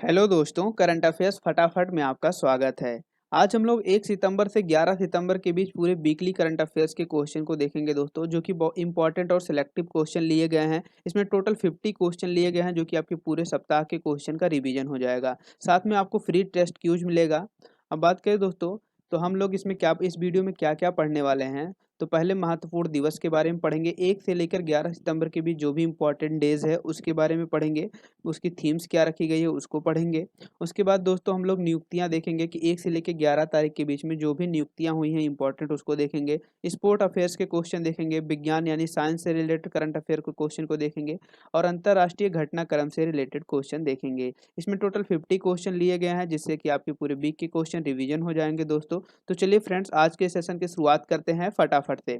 Hello दोस्तों, current affairs फटाफट में आपका स्वागत है। आज हम लोग 1 सितंबर से 11 सितंबर के बीच पूरे वीकली करंट अफेयर्स के क्वेश्चन को देखेंगे दोस्तों, जो कि बहुत इंपॉर्टेंट और सिलेक्टिव क्वेश्चन लिए गए हैं। इसमें टोटल 50 क्वेश्चन लिए गए हैं, जो कि आपके पूरे सप्ताह के क्वेश्चन का रिवीजन हो जाएगा। साथ में आपको फ्री टेस्ट क्यूज मिलेगा। अब बात करें दोस्तों, तो हम लोग इस वीडियो में क्या-क्या पढ़ने वाले हैं। तो पहले महत्वपूर्ण दिवस के बारे में पढ़ेंगे। 1 से लेकर 11 सितंबर के बीच जो भी इंपॉर्टेंट डेज़ है, उसके बारे में पढ़ेंगे। उसकी थीम्स क्या रखी गई है, उसको पढ़ेंगे। उसके बाद दोस्तों हम लोग नियुक्तियाँ देखेंगे कि 1 से लेके 11 तारीख के बीच में जो भी नियुक्तियाँ हुई हैं इम्पोर्टेंट, उसको देखेंगे। स्पोर्ट अफेयर्स के क्वेश्चन देखेंगे, विज्ञान यानी साइंस से रिलेटेड करंट अफेयर के क्वेश्चन को देखेंगे और अंतर्राष्ट्रीय घटनाक्रम से रिलेटेड क्वेश्चन देखेंगे। इसमें टोटल 50 क्वेश्चन लिए गए हैं, जिससे कि आपके पूरे वीक के क्वेश्चन रिवीजन हो जाएंगे दोस्तों। तो चलिए फ्रेंड्स, आज के सेशन की शुरुआत करते हैं फटाफट से।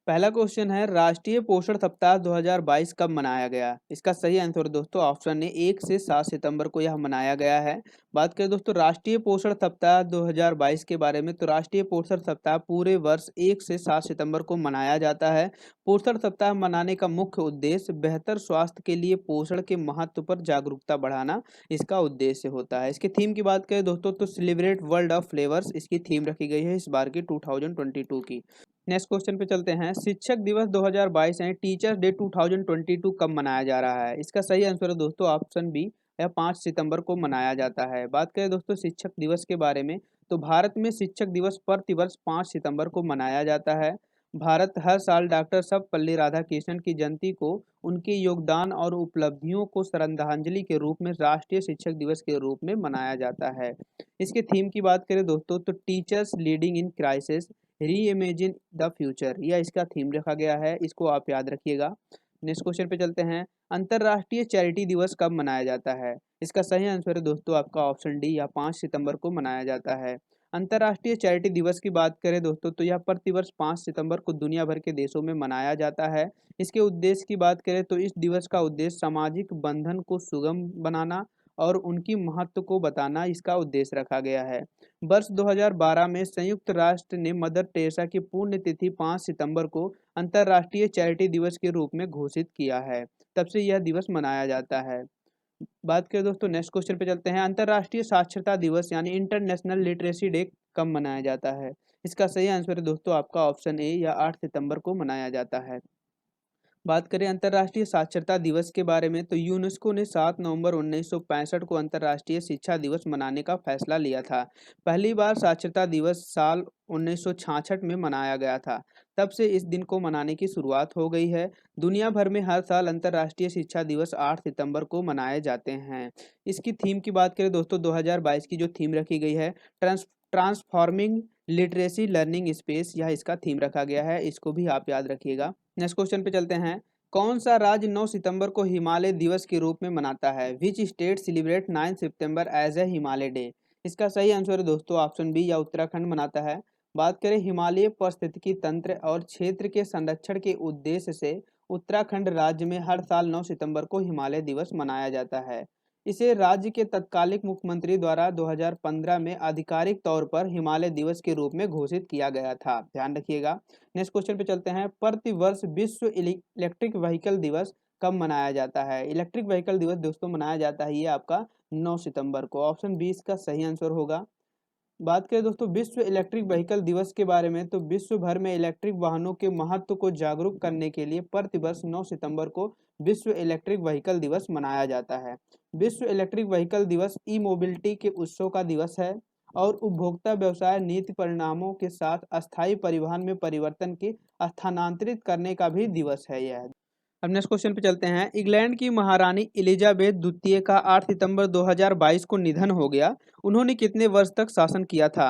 पहला क्वेश्चन है, राष्ट्रीय पोषण सप्ताह 2022 कब मनाया गया? इसका सही आंसर दोस्तों ऑप्शन ए 1 से 7 सितंबर को यह मनाया गया है। बात करें दोस्तों राष्ट्रीय पोषण सप्ताह 2022 के बारे में, तो राष्ट्रीय पोषण सप्ताह पूरे वर्ष 1 से 7 सितंबर को मनाया जाता है। पोषण सप्ताह मनाने का मुख्य उद्देश्य बेहतर स्वास्थ्य के लिए पोषण के महत्व पर जागरूकता बढ़ाना इसका उद्देश्य होता है। इसकी थीम की बात करें दोस्तों, तो सेलिब्रेट वर्ल्ड ऑफ फ्लेवर्स इसकी थीम रखी गई है इस बार की 2022 की। नेक्स्ट क्वेश्चन पे चलते हैं, शिक्षक दिवस 2022 यानी टीचर्स डे 2022 कब मनाया जा रहा है? इसका सही आंसर है दोस्तों ऑप्शन बी, यह 5 सितंबर को मनाया जाता है। बात करें दोस्तों शिक्षक दिवस के बारे में, तो भारत में शिक्षक दिवस प्रतिवर्ष 5 सितंबर को मनाया जाता है। भारत हर साल डॉक्टर सर्वपल्ली राधाकृष्णन की जयंती को उनके योगदान और उपलब्धियों को श्रद्धांजलि के रूप में राष्ट्रीय शिक्षक दिवस के रूप में मनाया जाता है। इसके थीम की बात करें दोस्तों, तो टीचर्स लीडिंग इन क्राइसिस री इमेजिन द फ्यूचर, यह इसका थीम रखा गया है, इसको आप याद रखिएगा। नेक्स्ट क्वेश्चन पे चलते हैं, अंतर्राष्ट्रीय चैरिटी दिवस कब मनाया जाता है? इसका सही आंसर है दोस्तों आपका ऑप्शन डी, या 5 सितंबर को मनाया जाता है। अंतर्राष्ट्रीय चैरिटी दिवस की बात करें दोस्तों, तो यह प्रतिवर्ष 5 सितंबर को दुनिया भर के देशों में मनाया जाता है। इसके उद्देश्य की बात करें तो इस दिवस का उद्देश्य सामाजिक बंधन को सुगम बनाना और उनकी महत्व को बताना इसका उद्देश्य रखा गया है। वर्ष 2012 में संयुक्त राष्ट्र ने मदर टेरेसा की पुण्यतिथि 5 सितंबर को अंतर्राष्ट्रीय चैरिटी दिवस के रूप में घोषित किया है। तब से यह दिवस मनाया जाता है। बात करें दोस्तों नेक्स्ट क्वेश्चन पे चलते हैं, अंतर्राष्ट्रीय साक्षरता दिवस यानी इंटरनेशनल लिटरेसी डे कब मनाया जाता है? इसका सही आंसर है दोस्तों आपका ऑप्शन ए, या 8 सितंबर को मनाया जाता है। बात करें अंतर्राष्ट्रीय साक्षरता दिवस के बारे में, तो यूनेस्को ने 7 नवंबर 1965 को अंतर्राष्ट्रीय शिक्षा दिवस मनाने का फैसला लिया था। पहली बार साक्षरता दिवस साल 1966 में मनाया गया था। तब से इस दिन को मनाने की शुरुआत हो गई है। दुनिया भर में हर साल अंतर्राष्ट्रीय शिक्षा दिवस 8 सितंबर को मनाए जाते हैं। इसकी थीम की बात करें दोस्तों, 2022 की जो थीम रखी गई है, ट्रांसफॉर्मिंग लिटरेसी लर्निंग स्पेस, यह इसका थीम रखा गया है, इसको भी आप याद रखिएगा। नेक्स्ट क्वेश्चन पे चलते हैं, कौन सा राज्य 9 सितंबर को हिमालय दिवस के रूप में मनाता है? Which state celebrate 9 September as a Himalaya day? इसका सही आंसर है दोस्तों ऑप्शन बी, या उत्तराखंड मनाता है। बात करें हिमालय पारिस्थितिकी तंत्र और क्षेत्र के संरक्षण के उद्देश्य से उत्तराखंड राज्य में हर साल 9 सितंबर को हिमालय दिवस मनाया जाता है। इसे राज्य के तत्कालिक मुख्यमंत्री द्वारा 2015 में आधिकारिक तौर पर हिमालय दिवस के रूप में घोषित किया गया था, ध्यान रखिएगा। नेक्स्ट क्वेश्चन पे चलते हैं, प्रतिवर्ष विश्व इलेक्ट्रिक व्हीकल दिवस कब मनाया जाता है? इलेक्ट्रिक व्हीकल दिवस दोस्तों मनाया जाता है ये आपका 9 सितंबर को, ऑप्शन 20 का सही आंसर होगा। बात करें दोस्तों विश्व इलेक्ट्रिक व्हीकल दिवस के बारे में, तो विश्व भर में इलेक्ट्रिक वाहनों के महत्व को जागरूक करने के लिए प्रतिवर्ष 9 सितंबर को विश्व इलेक्ट्रिक व्हीकल दिवस मनाया जाता है। विश्व इलेक्ट्रिक व्हीकल दिवस ई मोबिलिटी के उत्सव का दिवस है और उपभोक्ता व्यवसाय नीति परिणामों के साथ अस्थायी परिवहन में परिवर्तन की स्थानांतरित करने का भी दिवस है यह। अब नेक्स्ट क्वेश्चन पे चलते हैं, इंग्लैंड की महारानी एलिजाबेथ द्वितीय का 8 सितंबर 2022 को निधन हो गया। उन्होंने कितने वर्ष तक शासन किया था?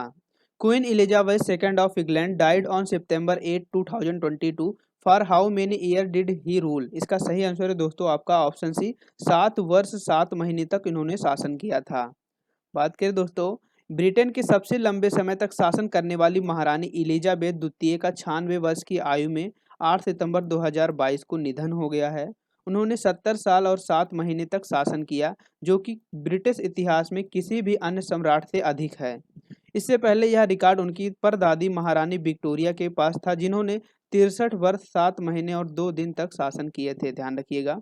Queen Elizabeth second of England died on September 8 2022। For how many year did he rule? इसका सही आंसर है दोस्तों आपका ऑप्शन सी, 7 वर्ष 7 महीने तक इन्होंने शासन किया था। बात करें दोस्तों ब्रिटेन के सबसे लंबे समय तक शासन करने वाली महारानी एलिजाबेथ द्वितीय का 96 वर्ष की आयु में 8 सितंबर 2022 को निधन हो गया है। उन्होंने 70 साल और 7 महीने तक शासन किया, जो कि ब्रिटिश इतिहास में किसी भी अन्य सम्राट से अधिक है। इससे पहले यह रिकॉर्ड उनकी परदादी महारानी विक्टोरिया के पास था, जिन्होंने 63 वर्ष 7 महीने और 2 दिन तक शासन किए थे, ध्यान रखिएगा।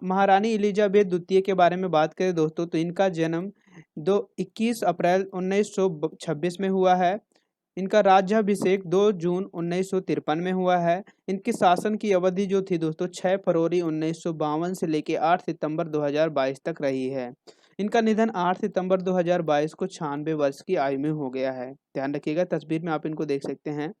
महारानी एलिजाबेथ द्वितीय के बारे में बात करें दोस्तों तो इनका जन्म 21 अप्रैल 1926 में हुआ है। इनका राज्याभिषेक 2 जून 1953 में हुआ है। इनके शासन की अवधि जो थी दोस्तों 6 फरवरी 1952 से लेकर 8 सितंबर 2022 तक रही है। इनका निधन 8 सितंबर 2022 को 96 वर्ष की आयु में हो गया है। ध्यान रखिएगा, तस्वीर में आप इनको देख सकते हैं।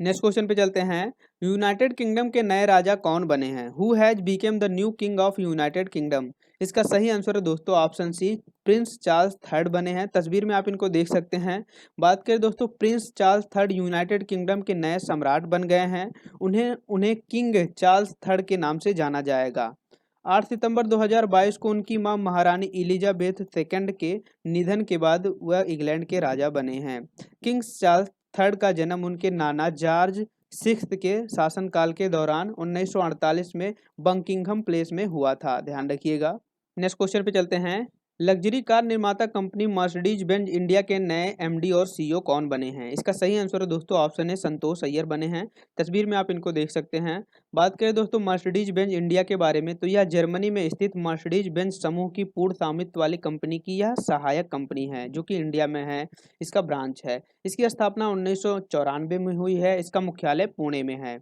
नेक्स्ट क्वेश्चन पे चलते हैं। यूनाइटेड किंगडम के नए राजा कौन बने हैं? Who has become the new king of United Kingdom? इसका सही आंसर है दोस्तों option C, prince Charles third बने हैं। तस्वीर में आप इनको देख सकते हैं। बात करें दोस्तों, Prince Charles third United kingdom के नए सम्राट बन गए हैं। उन्हें उन्हें किंग चार्ल्स थर्ड के नाम से जाना जाएगा। 8 सितंबर 2022 को उनकी मां महारानी एलिजाबेथ सेकंड के निधन के बाद वह इंग्लैंड के राजा बने हैं। किंग चार्ल्स थर्ड का जन्म उनके नाना जॉर्ज सिक्स्थ के शासनकाल के दौरान 1948 में बकिंघम प्लेस में हुआ था। ध्यान रखिएगा। नेक्स्ट क्वेश्चन पे चलते हैं। लग्जरी कार निर्माता कंपनी मर्सिडीज बेंज इंडिया के नए एमडी और सीईओ कौन बने हैं? इसका सही आंसर है दोस्तों ऑप्शन है संतोष अय्यर बने हैं। तस्वीर में आप इनको देख सकते हैं। बात करें दोस्तों मर्सिडीज बेंज इंडिया के बारे में तो यह जर्मनी में स्थित मर्सिडीज बेंज समूह की पूर्ण स्वामित्व वाली कंपनी की यह सहायक कंपनी है जो कि इंडिया में है। इसका ब्रांच है। इसकी स्थापना 1994 में हुई है। इसका मुख्यालय पुणे में है।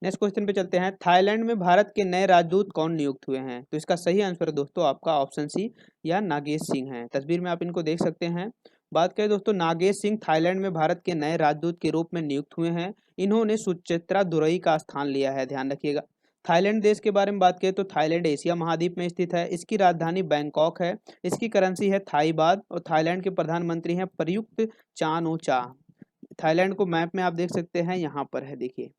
नेक्स्ट क्वेश्चन पे चलते हैं। थाईलैंड में भारत के नए राजदूत कौन नियुक्त हुए हैं? तो इसका सही आंसर है दोस्तों आपका ऑप्शन सी या नागेश सिंह है। तस्वीर में आप इनको देख सकते हैं। बात करें दोस्तों नागेश सिंह थाईलैंड में भारत के नए राजदूत के रूप में नियुक्त हुए हैं। इन्होंने सुचित्रा दुरई का स्थान लिया है। ध्यान रखिएगा। थाईलैंड देश के बारे में बात करें तो थाईलैंड एशिया महाद्वीप में स्थित है। इसकी राजधानी बैंकॉक है। इसकी करेंसी है थाई बात और थाईलैंड के प्रधानमंत्री हैं प्रयुक्त चान ओ चा। थाईलैंड को मैप में आप देख सकते हैं, यहाँ पर है देखिए,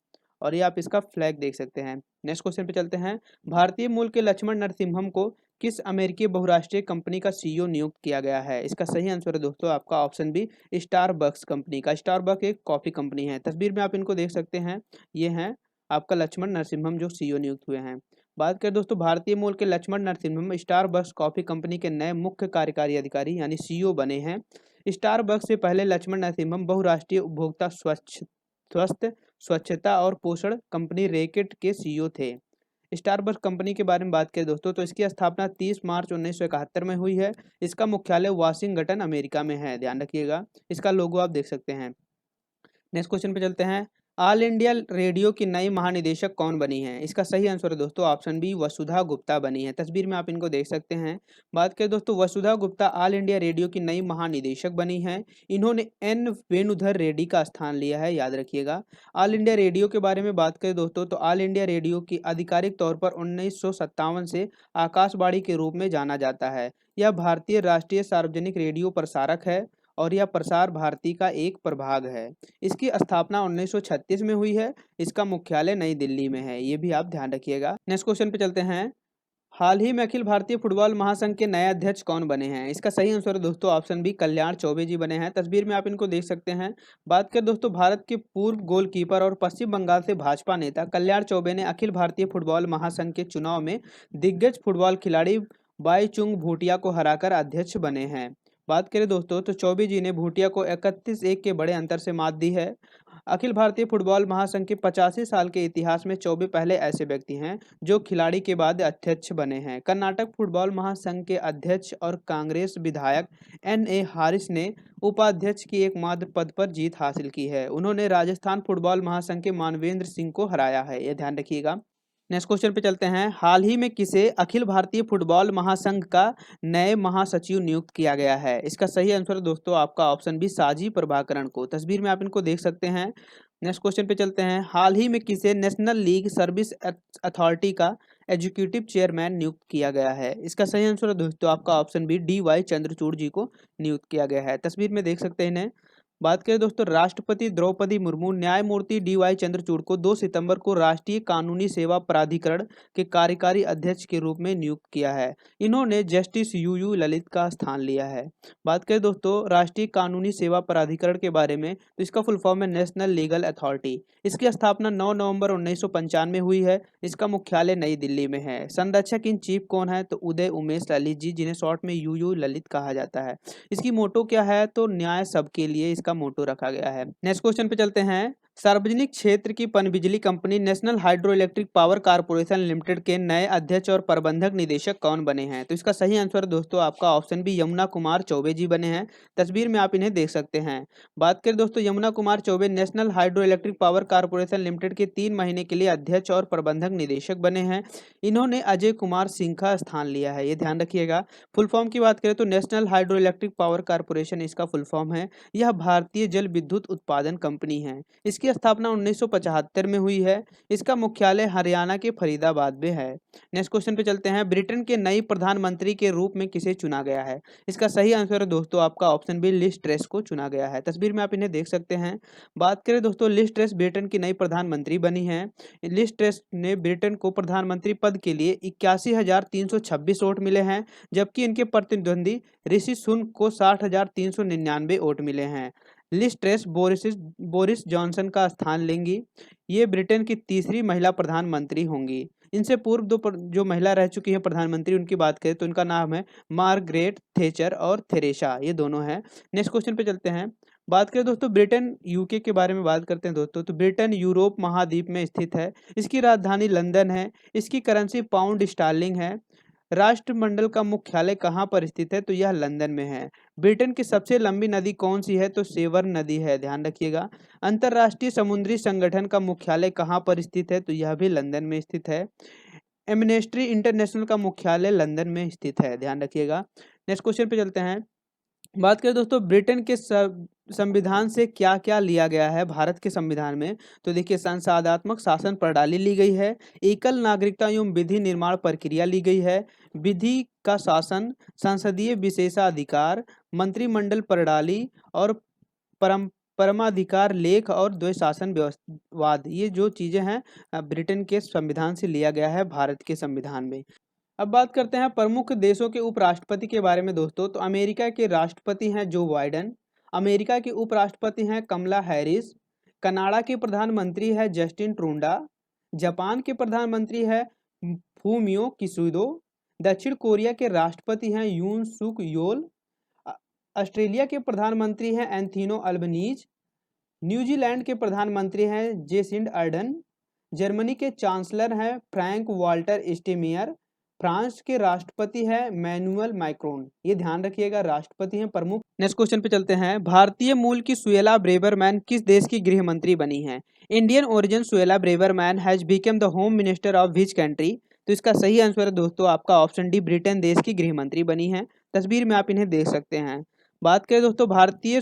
और ये आप इसका फ्लैग देख सकते हैं। नेक्स्ट क्वेश्चन पे चलते हैं। भारतीय मूल के लक्ष्मण नरसिम्हम को किस अमेरिकी बहुराष्ट्रीय कंपनी का सीईओ नियुक्त किया गया है? इसका सही आंसर है दोस्तों आपका ऑप्शन बी, स्टारबक्स कंपनी का। स्टारबक्स एक कॉफी कंपनी है। तस्वीर में आप इनको देख सकते हैं। ये हैं आपका लक्ष्मण नरसिम्हम जो सीईओ नियुक्त हुए हैं। बात करें दोस्तों भारतीय मूल के Laxman Narasimhan Starbucks coffee company के नए मुख्य कार्यकारी अधिकारी यानी सीईओ बने हैं। स्टारबक्स से पहले लक्ष्मण नरसिम्हम बहुराष्ट्रीय उपभोक्ता स्वस्थ स्वच्छता और पोषण कंपनी रैकेट के सीईओ थे। स्टारबक्स कंपनी के बारे में बात करें दोस्तों तो इसकी स्थापना 30 मार्च 1971 में हुई है। इसका मुख्यालय वाशिंगटन अमेरिका में है। ध्यान रखिएगा। इसका लोगो आप देख सकते हैं। नेक्स्ट क्वेश्चन पे चलते हैं। ऑल इंडिया रेडियो की नई महानिदेशक कौन बनी है? इसका सही आंसर है दोस्तों ऑप्शन बी, वसुधा गुप्ता बनी है। तस्वीर में आप इनको देख सकते हैं। बात करें दोस्तों वसुधा गुप्ता ऑल इंडिया रेडियो की नई महानिदेशक बनी है। इन्होंने एन वेणुधर रेड्डी का स्थान लिया है। याद रखिएगा। ऑल इंडिया रेडियो के बारे में बात करें दोस्तों तो ऑल इंडिया रेडियो की आधिकारिक तौर पर 1957 से आकाशवाणी के रूप में जाना जाता है। यह भारतीय राष्ट्रीय सार्वजनिक रेडियो प्रसारक है और यह प्रसार भारती का एक प्रभाग है। इसकी स्थापना 1936 में हुई है। इसका मुख्यालय नई दिल्ली में है। ये भी आप ध्यान रखिएगा। नेक्स्ट क्वेश्चन पे चलते हैं। हाल ही में अखिल भारतीय फुटबॉल महासंघ के नए अध्यक्ष कौन बने हैं? इसका सही आंसर है दोस्तों ऑप्शन बी, कल्याण चौबे जी बने हैं। तस्वीर में आप इनको देख सकते हैं। बात करें दोस्तों भारत के पूर्व गोलकीपर और पश्चिम बंगाल से भाजपा नेता कल्याण चौबे ने अखिल भारतीय फुटबॉल महासंघ के चुनाव में दिग्गज फुटबॉल खिलाड़ी बाईचुंग भूटिया को हराकर अध्यक्ष बने हैं। बात करें दोस्तों तो चौबे जी ने भूटिया को 31-1 के बड़े अंतर से मात दी है। अखिल भारतीय फुटबॉल महासंघ के 85 साल के इतिहास में चौबे पहले ऐसे व्यक्ति हैं जो खिलाड़ी के बाद अध्यक्ष बने हैं। कर्नाटक फुटबॉल महासंघ के अध्यक्ष और कांग्रेस विधायक एन.ए. हारिस ने उपाध्यक्ष की एकमात्र पद पर जीत हासिल की है। उन्होंने राजस्थान फुटबॉल महासंघ के मानवेंद्र सिंह को हराया है। यह ध्यान रखिएगा। नेक्स्ट क्वेश्चन पे चलते हैं। हाल ही में किसे अखिल भारतीय फुटबॉल महासंघ का नए महासचिव नियुक्त किया गया है? इसका सही आंसर दोस्तों आपका ऑप्शन बी, साजी प्रभाकरण को। तस्वीर में आप इनको देख सकते हैं। नेक्स्ट क्वेश्चन पे चलते हैं। हाल ही में किसे नेशनल लीग सर्विस अथॉरिटी का एग्जीक्यूटिव चेयरमैन नियुक्त किया गया है? इसका सही आंसर दोस्तों आपका ऑप्शन बी, डी.वाई. चंद्रचूड़ जी को नियुक्त किया गया है। तस्वीर में देख सकते हैं इन्हें। बात करें दोस्तों राष्ट्रपति द्रौपदी मुर्मू न्यायमूर्ति डी.वाई. चंद्रचूड़ को 2 सितंबर को राष्ट्रीय कानूनी सेवा प्राधिकरण के कार्यकारी अध्यक्ष के रूप में नियुक्त किया है। इन्होंने जस्टिस यू ललित का स्थान लिया है। बात करें दोस्तों राष्ट्रीय कानूनी सेवा प्राधिकरण के बारे में तो इसका फुल फॉर्म है नेशनल लीगल अथॉरिटी। इसकी स्थापना 9 नवंबर 1995 में हुई है। इसका मुख्यालय नई दिल्ली में है। संरक्षक इन चीफ कौन है? तो उदय उमेश ललित जी, जिन्हें शॉर्ट में यू ललित कहा जाता है। इसकी मोटो क्या है? तो न्याय सबके लिए इसका मोटो रखा गया है। नेक्स्ट क्वेश्चन पे चलते हैं। सार्वजनिक क्षेत्र की पनबिजली company national hydro electric power corporation limited के नए अध्यक्ष और प्रबंधक निदेशक कौन बने हैं? तो इसका सही आंसर दोस्तों आपका ऑप्शन बी यमुना कुमार चौबे जी बने हैं। तस्वीर में आप इन्हें देख सकते हैं। बात करें दोस्तों, Yamuna Kumar Choubey national hydro electric power corporation limited के 3 महीने के लिए अध्यक्ष और प्रबंधक निदेशक बने हैं। इन्होंने अजय कुमार सिंह का स्थान लिया है, ये ध्यान रखिएगा। फुल फॉर्म की बात करें तो national hydro electric power corporation इसका फुल फॉर्म है। यह भारतीय जल विद्युत उत्पादन कंपनी है। इसकी स्थापना 1975 में हुई है। इसका मुख्यालय हरियाणा के फरीदाबाद में है। नेक्स्ट क्वेश्चन पे चलते हैं। ब्रिटेन के नई प्रधानमंत्री के रूप में किसे चुना गया है? इसका सही आंसर है दोस्तों आपका ऑप्शन बी लिज ट्रस को चुना गया है। तस्वीर में आप इन्हें देख सकते हैं। बात करें दोस्तों, लिज ट्रस ब्रिटेन की नई प्रधानमंत्री बनी है। लिज ट्रस ने ब्रिटेन को प्रधानमंत्री पद के लिए 81,326 वोट मिले हैं, जबकि इनके प्रतिद्वंदी ऋषि सुनक को 60,399 वोट मिले हैं। लिज ट्रस बोरिस जॉनसन का स्थान लेंगी। ये ब्रिटेन की तीसरी महिला प्रधानमंत्री होंगी। इनसे पूर्व जो महिला रह चुकी हैं प्रधानमंत्री, उनकी बात करें तो उनका नाम है मार्गरेट थेचर और थेरेसा, ये दोनों हैं। नेक्स्ट क्वेश्चन पे चलते हैं। बात करें दोस्तों ब्रिटेन यूके के बारे में बात करते हैं दोस्तों, तो ब्रिटेन यूरोप महाद्वीप में स्थित है। इसकी राजधानी लंदन है। इसकी करेंसी पाउंड स्टार्लिंग है। राष्ट्रमंडल का मुख्यालय कहाँ पर स्थित है? तो यह लंदन में है। ब्रिटेन की सबसे लंबी नदी कौन सी है? तो सेवर्न नदी है, ध्यान रखिएगा। अंतर्राष्ट्रीय समुद्री संगठन का मुख्यालय कहाँ पर स्थित है? तो यह भी लंदन में स्थित है। एमनेस्टी इंटरनेशनल का मुख्यालय लंदन में स्थित है, ध्यान रखिएगा। नेक्स्ट क्वेश्चन पे चलते हैं। बात करें दोस्तों ब्रिटेन के संविधान से क्या क्या लिया गया है भारत के संविधान में? तो देखिए, संसदात्मक शासन प्रणाली ली गई है। एकल नागरिकता एवं विधि निर्माण प्रक्रिया ली गई है। विधि का शासन, संसदीय विशेषाधिकार, मंत्रिमंडल प्रणाली और परमाधिकार लेख और द्वैध शासन व्यवस्थावाद, ये जो चीजें हैं ब्रिटेन के संविधान से लिया गया है भारत के संविधान में। अब बात करते हैं प्रमुख देशों के उपराष्ट्रपति के बारे में दोस्तों, तो अमेरिका के राष्ट्रपति हैं जो बाइडेन। अमेरिका के उपराष्ट्रपति हैं कमला हैरिस। कनाडा के प्रधानमंत्री है जस्टिन ट्रूडो। जापान के प्रधानमंत्री है फूमियो किशिदा। दक्षिण कोरिया के राष्ट्रपति हैं यून सुक योल। ऑस्ट्रेलिया के प्रधानमंत्री हैं एंथोनी अल्बनीज। न्यूजीलैंड के प्रधानमंत्री हैं जेसिंड अर्डन। जर्मनी के चांसलर हैं फ्रैंक वाल्टर स्टेमियर। फ्रांस के राष्ट्रपति हैं मैनुअल मैक्रोन, ये ध्यान रखिएगा, राष्ट्रपति हैं प्रमुख। नेक्स्ट क्वेश्चन पे चलते हैं। भारतीय मूल की सुएला ब्रेवरमैन किस देश की गृह मंत्री बनी है? Indian origin Suella Braverman has become the home minister of which country? तो इसका सही आंसर है दोस्तों आपका ऑप्शन डी, ब्रिटेन देश की गृह मंत्री बनी है। तस्वीर में आप इन्हें देख सकते हैं। बात करें दोस्तों भारतीय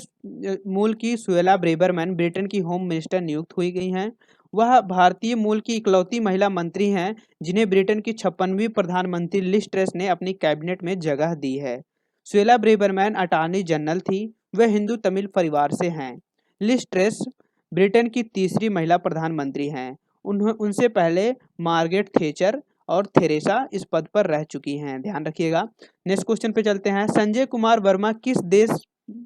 मूल की सुएला ब्रेवरमैन ब्रिटेन की होम मिनिस्टर नियुक्त हुई गई हैं। वह भारतीय मूल की इकलौती महिला मंत्री हैं जिन्हें ब्रिटेन की 56वीं प्रधानमंत्री लिज ट्रस ने अपनी कैबिनेट में जगह दी है। सुएला ब्रेवरमैन अटॉर्नी जनरल थी। वह हिंदू तमिल परिवार से हैं। लिज ट्रस ब्रिटेन की तीसरी महिला प्रधानमंत्री हैं। उनसे पहले मार्गरेट थेचर और थेरेसा इस पद पर रह चुकी हैं, ध्यान रखिएगा। नेक्स्ट क्वेश्चन पे चलते हैं। संजय कुमार वर्मा किस देश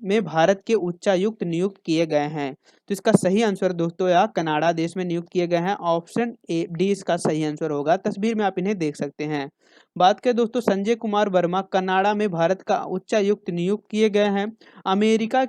में भारत के उच्चायुक्त नियुक्त किए गए हैं? तो इसका सही आंसर दोस्तों या कनाडा देश में नियुक्त किए गए हैं। ऑप्शन ए डी इसका सही आंसर होगा। तस्वीर में आप इन्हें देख सकते हैं। बात करें दोस्तों संजय कुमार वर्मा कनाडा में भारत का उच्चायुक्त नियुक्त किए गए हैं। अमेरिका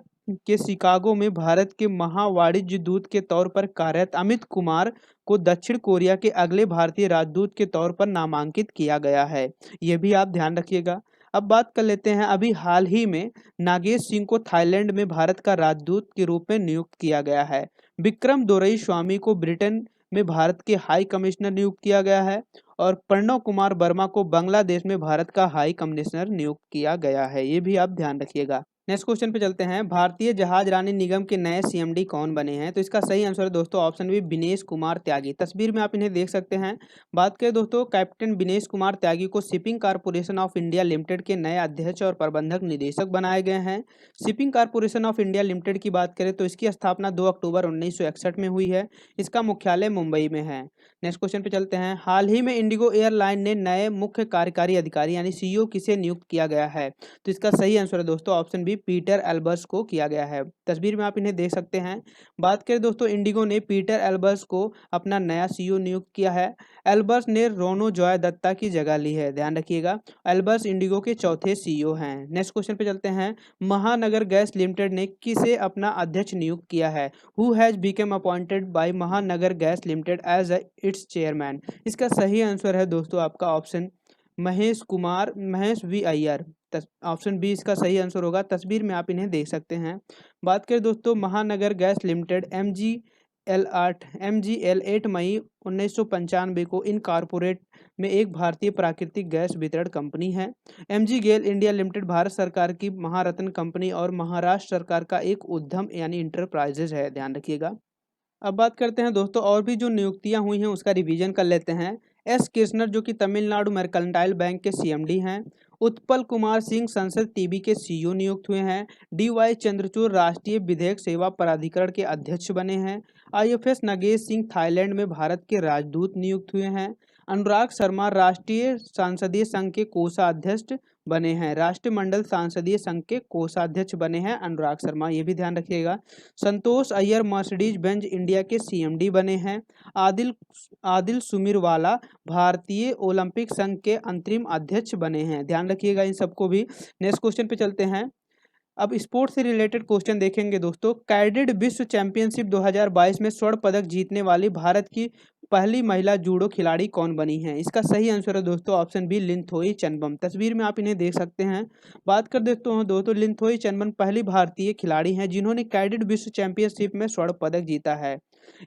के शिकागो में भारत के महावाणिज्य दूत के तौर पर कार्यरत अमित कुमार को दक्षिण कोरिया के अगले भारतीय राजदूत के तौर पर नामांकित किया गया है, यह भी आप ध्यान रखिएगा। अब बात कर लेते हैं, अभी हाल ही में नागेश सिंह को थाईलैंड में भारत का राजदूत के रूप में नियुक्त किया गया है। विक्रम दोरई स्वामी को ब्रिटेन में भारत के हाई कमिश्नर नियुक्त किया गया है और प्रणव कुमार वर्मा को बांग्लादेश में भारत का हाई कमिश्नर नियुक्त किया गया है, ये भी आप ध्यान रखिएगा। नेक्स्ट क्वेश्चन पे चलते हैं। भारतीय जहाज रानी निगम के नए सीएमडी कौन बने हैं? तो इसका सही आंसर है दोस्तों ऑप्शन बी बिनेश कुमार त्यागी। तस्वीर में आप इन्हें देख सकते हैं। बात करें दोस्तों कैप्टन बिनेश कुमार त्यागी को shipping corporation of India limited के नए अध्यक्ष और प्रबंधक निदेशक बनाए गए हैं। Shipping corporation of India limited की बात करें तो इसकी स्थापना 2 अक्टूबर 1961 में हुई है। इसका मुख्यालय मुंबई में है। नेक्स्ट क्वेश्चन पे चलते हैं। हाल ही में इंडिगो एयरलाइन ने नए मुख्य कार्यकारी अधिकारी यानी सीईओ किसे नियुक्त किया गया है? तो इसका सही आंसर है दोस्तों ऑप्शन बी भी पीटर एल्बर्स को किया गया है। तस्वीर में आप इन्हें देख सकते हैं। बात करें दोस्तों इंडिगो ने पीटर एल्बर्स को अपना नया सीईओ नियुक्त किया है। एल्बर्स ने रोनो जॉय दत्ता की जगह ली है, ध्यान रखिएगा। एल्बर्स इंडिगो के चौथे सीईओ हैं। नेक्स्ट क्वेश्चन पे चलते हैं। महानगर गैस लिमिटेड ने किसे अपना अध्यक्ष नियुक्त किया है? Who has become appointed by Mahanagar gas limited as its chairman? इसका सही आंसर है दोस्तों आपका option Mahesh V Iyer. Option B इसका सही आंसर होगा। तस्वीर में आप इन्हें देख सकते हैं। बात करें दोस्तों महानगर गैस लिमिटेड MGL 8 मई 1995 को इनकॉर्पोरेट में एक भारतीय प्राकृतिक गैस वितरण कंपनी है। MG गेल इंडिया लिमिटेड भारत सरकार की महारत्न कंपनी और महाराष्ट्र सरकार का एक उद्यम यानी इंटरप्राइजेज है, ध्यान रखिएगा। अब बात करते हैं दोस्तों और भी जो नियुक्तियां हुई हैं उसका रिवीजन कर लेते हैं। एस कृष्णन जो कि तमिलनाडु मर्केंटाइल बैंक के CMD हैं। उत्पल कुमार सिंह संसद टीबी के CEO नियुक्त हुए हैं। DY चंद्रचूड़ राष्ट्रीय विधिक सेवा प्राधिकरण के अध्यक्ष बने हैं। IFS नगेश सिंह थाईलैंड में भारत के राजदूत नियुक्त हुए हैं। अनुराग शर्मा राष्ट्रीय सांसदीय संघ के कोषाध्यक्ष बने हैं। राष्ट्रमंडल सांसदीय संघ के कोषाध्यक्ष बने हैं अनुराग शर्मा, ये भी ध्यान रखिएगा। संतोष अय्यर मर्सिडीज बेंज इंडिया के CMD बने हैं। आदिल सुमीरवाला भारतीय ओलंपिक संघ के अंतरिम अध्यक्ष बने हैं, ध्यान रखिएगा इन सबको भी। नेक्स्ट क्वेश्चन पे चलते हैं। अब स्पोर्ट्स से रिलेटेड क्वेश्चन देखेंगे दोस्तों। कैडेट विश्व चैंपियनशिप 2022 में स्वर्ण पदक जीतने वाली भारत की पहली महिला जूडो खिलाड़ी कौन बनी है? इसका सही आंसर है दोस्तों ऑप्शन बी लिंथोई चनबम। तस्वीर में आप इन्हें देख सकते हैं। बात कर देते हैं दोस्तों लिंथोई चनबम पहली भारतीय खिलाड़ी हैं जिन्होंने कैडेट विश्व चैंपियनशिप में स्वर्ण पदक जीता है।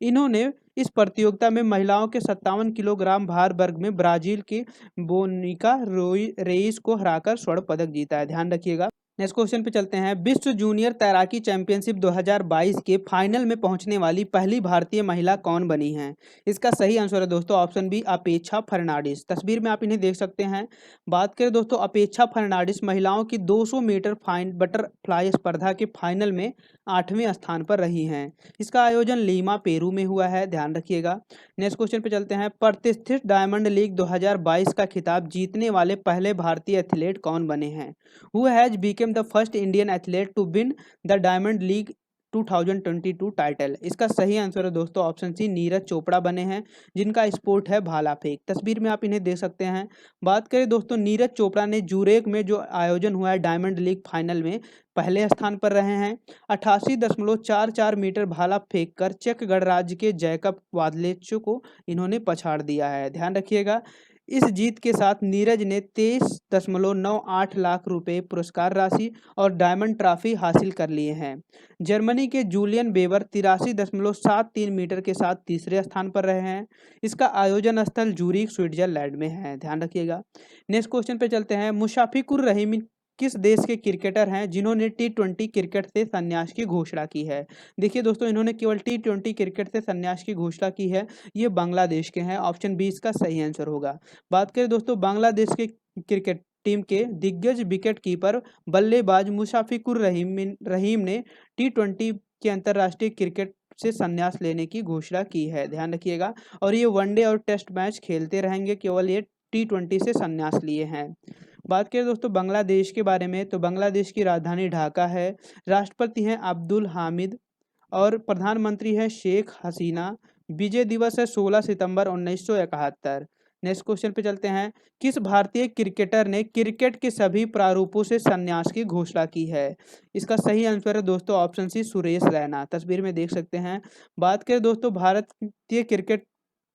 इन्होंने इस प्रतियोगिता में महिलाओं के 57 किलोग्राम भार वर्ग में ब्राजील की बोनिका रेइस को हराकर स्वर्ण पदक जीता है, ध्यान रखिएगा। नेक्स्ट क्वेश्चन पे चलते हैं। विश्व जूनियर तैराकी चैंपियनशिप 2022 के फाइनल में पहुंचने वाली पहली भारतीय महिला कौन बनी है? इसका सही आंसर है दोस्तों ऑप्शन बी अपेक्षा फर्नांडिस। तस्वीर में आप इन्हें देख सकते हैं। बात करें दोस्तों अपेक्षा फर्नांडिस महिलाओं की 200 मीटर बटरफ्लाई स्पर्धा के फाइनल में 8वें स्थान पर रही हैं। इसका आयोजन लीमा पेरू में हुआ है, ध्यान रखिएगा। नेक्स्ट क्वेश्चन पे चलते हैं। प्रतिष्ठित डायमंड लीग 2022 का खिताब जीतने वाले पहले भारतीय एथलीट कौन बने हैं? Who has become the first Indian athlete to win the diamond league 2022 title? इसका सही आंसर है दोस्तों ऑप्शन सी नीरज चोपड़ा बने हैं जिनका स्पोर्ट है भाला फेंक। तस्वीर में आप इन्हें देख सकते हैं। बात करें दोस्तों नीरज चोपड़ा ने जूरेक में जो आयोजन हुआ है डायमंड लीग फाइनल में पहले स्थान पर रहे हैं। 88.44 मीटर भाला फेंक कर चेक गणराज्य के जैकब वादलेचो को इन्होंने पछाड़ दिया है, ध्यान रखिएगा। इस जीत के साथ नीरज ने 23.98 लाख रुपए पुरस्कार राशि और डायमंड ट्रॉफी हासिल कर लिए हैं। जर्मनी के जूलियन बेवर 83.73 मीटर के साथ तीसरे स्थान पर रहे हैं। इसका आयोजन स्थल जूरिक स्विट्जरलैंड में है, ध्यान रखिएगा। नेक्स्ट क्वेश्चन पे चलते हैं। मुशाफिकुर रहीम किस देश के क्रिकेटर हैं जिन्होंने T20 क्रिकेट से संन्यास की घोषणा की है? देखिए दोस्तों इन्होंने केवल T20 क्रिकेट से संन्यास की घोषणा की है, ये बांग्लादेश के हैं। ऑप्शन बी इसका सही आंसर होगा। बात करें दोस्तों बांग्लादेश के क्रिकेट टीम के दिग्गज विकेट कीपर बल्लेबाज मुशाफिकुर रहीम ने T20 के अंतर्राष्ट्रीय क्रिकेट से संन्यास लेने की घोषणा की है, ध्यान रखिएगा। और ये वनडे और टेस्ट मैच खेलते रहेंगे, केवल ये T20 से संन्यास लिए हैं। बात करें दोस्तों बांग्लादेश के बारे में तो बांग्लादेश की राजधानी ढाका है। राष्ट्रपति हैं अब्दुल हामिद और प्रधानमंत्री है शेख हसीना। विजय दिवस है 16 सितंबर 1971। नेक्स्ट क्वेश्चन पे चलते हैं। किस भारतीय क्रिकेटर ने क्रिकेट के सभी प्रारूपों से संन्यास की घोषणा की है? इसका सही आंसर है दोस्तों ऑप्शन सी सुरेश रैना। तस्वीर में देख सकते हैं। बात करें दोस्तों भारतीय क्रिकेट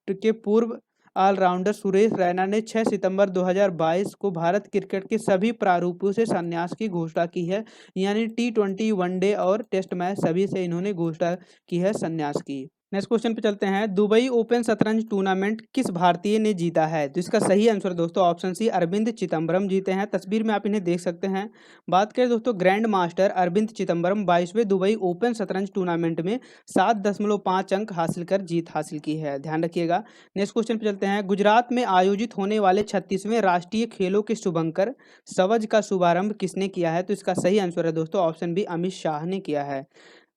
के पूर्व ऑलराउंडर सुरेश रैना ने 6 सितंबर 2022 को भारत क्रिकेट के सभी प्रारूपों से संन्यास की घोषणा की है, यानी T20 वनडे और टेस्ट मैच सभी से इन्होंने घोषणा की है संन्यास की। नेक्स्ट क्वेश्चन पे चलते हैं। दुबई ओपन शतरंज टूर्नामेंट किस भारतीय ने जीता है? तो इसका सही आंसर दोस्तों ऑप्शन सी अरविंद चिदम्बरम जीते हैं। तस्वीर में आप इन्हें देख सकते हैं। बात करें दोस्तों ग्रैंड मास्टर अरविंद चिदम्बरम 22वें दुबई ओपन शतरंज टूर्नामेंट में 7.5 अंक हासिल कर जीत हासिल की है, ध्यान रखिएगा। नेक्स्ट क्वेश्चन पे चलते हैं। गुजरात में आयोजित होने वाले 36वें राष्ट्रीय खेलों के शुभंकर सवज का शुभारंभ किसने किया है? तो इसका सही आंसर है दोस्तों ऑप्शन बी अमित शाह ने किया है।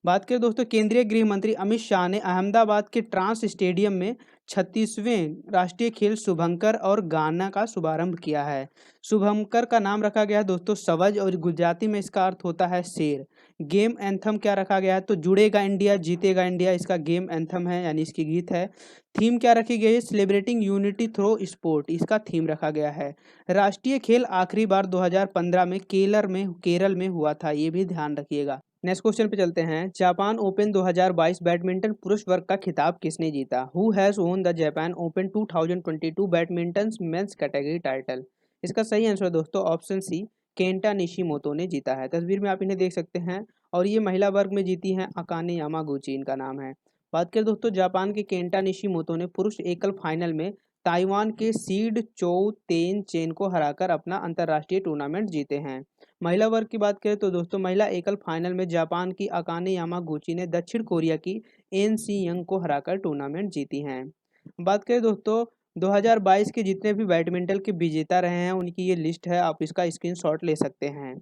बात करें दोस्तों केंद्रीय गृह मंत्री अमित शाह ने अहमदाबाद के ट्रांस स्टेडियम में 36वें राष्ट्रीय खेल शुभंकर और गाना का शुभारंभ किया है। शुभंकर का नाम रखा गया है दोस्तों सवज और गुजराती में इसका अर्थ होता है शेर। गेम एंथम क्या रखा गया है तो जुड़ेगा इंडिया जीतेगा इंडिया इसका गेम एंथम है यानी इसकी गीत है। थीम क्या रखी गई है सेलिब्रेटिंग यूनिटी थ्रो स्पोर्ट इसका थीम रखा गया है। राष्ट्रीय खेल आखिरी बार 2015 में केरल में हुआ था, ये भी ध्यान रखिएगा। नेक्स्ट क्वेश्चन पे चलते हैं। जापान ओपन 2022 बैडमिंटन पुरुष वर्ग का खिताब किसने जीता? Who has won the Japan open 2022 badminton men's category title? इसका सही आंसर दोस्तों ऑप्शन सी केंटा निशिमोतो ने जीता है। तस्वीर में आप इन्हें देख सकते हैं और ये महिला वर्ग में जीती हैं अकाने यामागुची इनका नाम है। बात करें दोस्तों जापान के केंटा निशिमोतो ने पुरुष एकल फाइनल में ताइवान के सीड चोउ तेन चेन को हराकर अपना अंतर्राष्ट्रीय टूर्नामेंट जीते हैं। महिला वर्ग की बात करें तो दोस्तों महिला एकल फाइनल में जापान की अकाने यामागुची ने दक्षिण कोरिया की एन सी यंग को हराकर टूर्नामेंट जीती हैं। बात करें दोस्तों 2022 के जितने भी बैडमिंटन के विजेता रहे हैं उनकी ये लिस्ट है, आप इसका स्क्रीनशॉट ले सकते हैं।